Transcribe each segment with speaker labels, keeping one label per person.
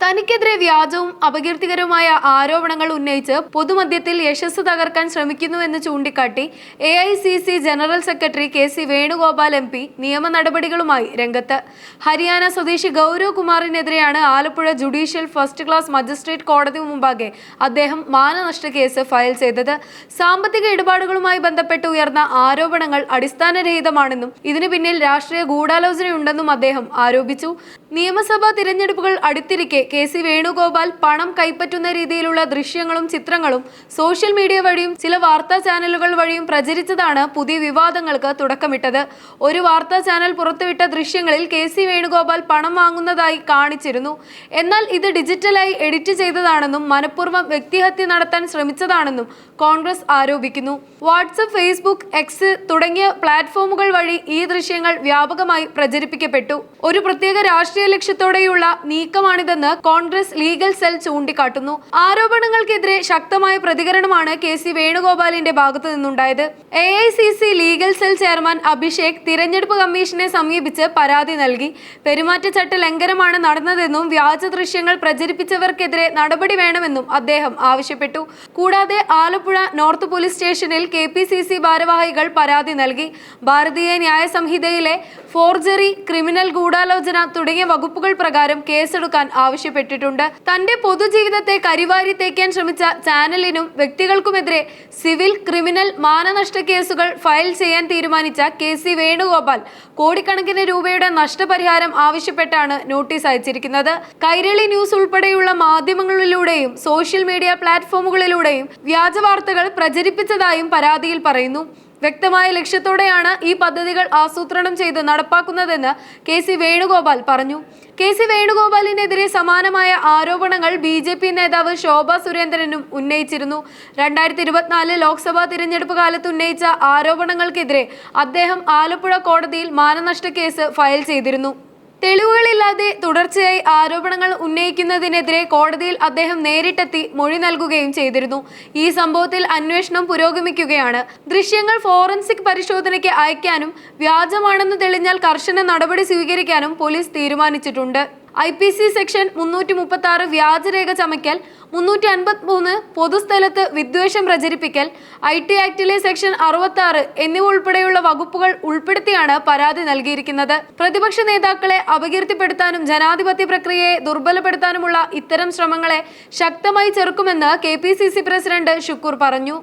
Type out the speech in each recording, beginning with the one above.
Speaker 1: തനിക്കെതിരെ വ്യാജവും അപകീർത്തികരവുമായ ആരോപണങ്ങൾ ഉന്നയിച്ച് പൊതുമധ്യത്തിൽ യശസ്സ് തകർക്കാൻ ശ്രമിക്കുന്നുവെന്ന് ചൂണ്ടിക്കാട്ടി AICC general secretary KC Venugopal MP നിയമ നടപടികളുമായി രംഗത്ത്. ഹരിയാന സ്വദേശി ഗൗരവ് കുമാറിനെതിരെയാണ് Alappuzha judicial first class magistrate കോടതി മുമ്പാകെ അദ്ദേഹം മാനനഷ്ട കേസ് ഫയൽ ചെയ്തത്. സാമ്പത്തിക ഇടപാടുകളുമായി ബന്ധപ്പെട്ട് ഉയർന്ന ആരോപണങ്ങൾ അടിസ്ഥാനരഹിതമാണെന്നും ഇതിനു പിന്നിൽ രാഷ്ട്രീയ ഗൂഢാലോചനയുണ്ടെന്നും അദ്ദേഹം ആരോപിച്ചു. നിയമസഭാ തിരഞ്ഞെടുപ്പുകൾ അടുത്തിരിക്കെ KC വേണുഗോപാൽ പണം കൈപ്പറ്റുന്ന രീതിയിലുള്ള ദൃശ്യങ്ങളും ചിത്രങ്ങളും സോഷ്യൽ മീഡിയ വഴിയും ചില വാർത്താ ചാനലുകൾ വഴിയും പ്രചരിച്ചതാണ് പുതിയ വിവാദങ്ങൾക്ക് തുടക്കമിട്ടത്. ഒരു വാർത്താ ചാനൽ പുറത്തുവിട്ട ദൃശ്യങ്ങളിൽ KC വേണുഗോപാൽ പണം വാങ്ങുന്നതായി കാണിച്ചിരുന്നു. എന്നാൽ ഇത് ഡിജിറ്റലായി എഡിറ്റ് ചെയ്തതാണെന്നും മനഃപൂർവ്വം വ്യക്തിഹത്യ നടത്താൻ ശ്രമിച്ചതാണെന്നും കോൺഗ്രസ് ആരോപിക്കുന്നു. വാട്സ്ആപ്പ്, ഫേസ്ബുക്ക്, എക്സ് തുടങ്ങിയ പ്ലാറ്റ്ഫോമുകൾ വഴി ഈ ദൃശ്യങ്ങൾ വ്യാപകമായി പ്രചരിപ്പിക്കപ്പെട്ടു. ഒരു പ്രത്യേക രാഷ്ട്രീയ ലക്ഷ്യത്തോടെയുള്ള നീക്കമാണിതെന്ന് കോൺഗ്രസ് ലീഗൽ സെൽ ചൂണ്ടിക്കാട്ടുന്നു. ആരോപണങ്ങൾക്കെതിരെ ശക്തമായ പ്രതികരണമാണ് KC വേണുഗോപാലിന്റെ ഭാഗത്തു നിന്നുണ്ടായത്. AICC legal cell chairman Abhishek തിരഞ്ഞെടുപ്പ് കമ്മീഷനെ സമീപിച്ച് പരാതി നൽകി. പെരുമാറ്റച്ചട്ട ലംഘനമാണ് നടന്നതെന്നും വ്യാജ ദൃശ്യങ്ങൾ പ്രചരിപ്പിച്ചവർക്കെതിരെ നടപടി വേണമെന്നും അദ്ദേഹം ആവശ്യപ്പെട്ടു. കൂടാതെ ആലപ്പുഴ നോർത്ത് പോലീസ് സ്റ്റേഷനിൽ KPCC ഭാരവാഹികൾ പരാതി നൽകി. ഭാരതീയ ന്യായ സംഹിതയിലെ ഫോർജറി, ക്രിമിനൽ ഗൂഢാലോചന തുടങ്ങിയ വകുപ്പുകൾ പ്രകാരം കേസെടുക്കാൻ ആവശ്യപ്പെട്ടിട്ടുണ്ട്. തന്റെ പൊതുജീവിതത്തെ കരിവാരി തേക്കാൻ ശ്രമിച്ച ചാനലിനും വ്യക്തികൾക്കുമെതിരെ സിവിൽ, ക്രിമിനൽ, മാനനഷ്ട കേസുകൾ ഫയൽ ചെയ്യാൻ തീരുമാനിച്ച KC വേണുഗോപാൽ കോടിക്കണക്കിന് രൂപയുടെ നഷ്ടപരിഹാരം ആവശ്യപ്പെട്ടാണ് നോട്ടീസ് അയച്ചിരിക്കുന്നത്. കൈരളി ന്യൂസ് ഉൾപ്പെടെയുള്ള മാധ്യമങ്ങളിലൂടെയും സോഷ്യൽ മീഡിയ പ്ലാറ്റ്ഫോമുകളിലൂടെയും വ്യാജ വാർത്തകൾ പ്രചരിപ്പിച്ചതായും പരാതിയിൽ പറയുന്നു. വ്യക്തമായ ലക്ഷ്യത്തോടെയാണ് ഈ പദ്ധതികൾ ആസൂത്രണം ചെയ്ത് നടപ്പാക്കുന്നതെന്ന് KC വേണുഗോപാൽ പറഞ്ഞു. KC വേണുഗോപാലിനെതിരെ സമാനമായ ആരോപണങ്ങൾ BJP നേതാവ് ശോഭ സുരേന്ദ്രനും ഉന്നയിച്ചിരുന്നു. 2024 ലോക്സഭാ തിരഞ്ഞെടുപ്പ് കാലത്ത് ഉന്നയിച്ച ആരോപണങ്ങൾക്കെതിരെ അദ്ദേഹം ആലപ്പുഴ കോടതിയിൽ മാനനഷ്ട കേസ് ഫയൽ ചെയ്തിരുന്നു. തെളിവുകളില്ലാതെ തുടർച്ചയായി ആരോപണങ്ങൾ ഉന്നയിക്കുന്നതിനെതിരെ കോടതിയിൽ അദ്ദേഹം നേരിട്ടെത്തി മൊഴി നൽകുകയും ചെയ്തിരുന്നു. ഈ സംഭവത്തിൽ അന്വേഷണം പുരോഗമിക്കുകയാണ്. ദൃശ്യങ്ങൾ ഫോറൻസിക് പരിശോധനയ്ക്ക് അയക്കാനും വ്യാജമാണെന്ന് തെളിഞ്ഞാൽ കർശന നടപടി സ്വീകരിക്കാനും പോലീസ് തീരുമാനിച്ചിട്ടുണ്ട്. IPC സെക്ഷൻ 336 വ്യാജരേഖ ചമയ്ക്കൽ, 353 പൊതുസ്ഥലത്ത് വിദ്വേഷം പ്രചരിപ്പിക്കൽ, IT ആക്ടിലെ സെക്ഷൻ 66 എന്നിവ ഉൾപ്പെടെയുള്ള വകുപ്പുകൾ ഉൾപ്പെടുത്തിയാണ് പരാതി നൽകിയിരിക്കുന്നത്. പ്രതിപക്ഷ നേതാക്കളെ അപകീർത്തിപ്പെടുത്താനും ജനാധിപത്യ പ്രക്രിയയെ ദുർബലപ്പെടുത്താനുമുള്ള ഇത്തരം ശ്രമങ്ങളെ ശക്തമായി ചെറുക്കുമെന്ന് KPCC പ്രസിഡന്റ് ഷുക്കൂർ പറഞ്ഞു.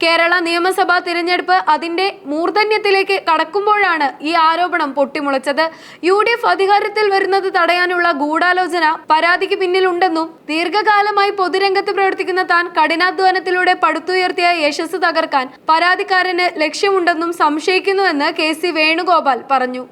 Speaker 1: കേരള നിയമസഭാ തിരഞ്ഞെടുപ്പ് അതിന്റെ മൂർധന്യത്തിലേക്ക് കടക്കുമ്പോഴാണ് ഈ ആരോപണം പൊട്ടിമുളച്ചത്. UDF അധികാരത്തിൽ വരുന്നത് തടയാനുള്ള ഗൂഢാലോചന പരാതിക്ക് പിന്നിലുണ്ടെന്നും ദീർഘകാലമായി പൊതുരംഗത്ത് പ്രവർത്തിക്കുന്ന താൻ കഠിനാധ്വാനത്തിലൂടെ പടുത്തുയർത്തിയ യശസ്സ് തകർക്കാൻ പരാതിക്കാരന് ലക്ഷ്യമുണ്ടെന്നും സംശയിക്കുന്നുവെന്ന് KC വേണുഗോപാൽ പറഞ്ഞു.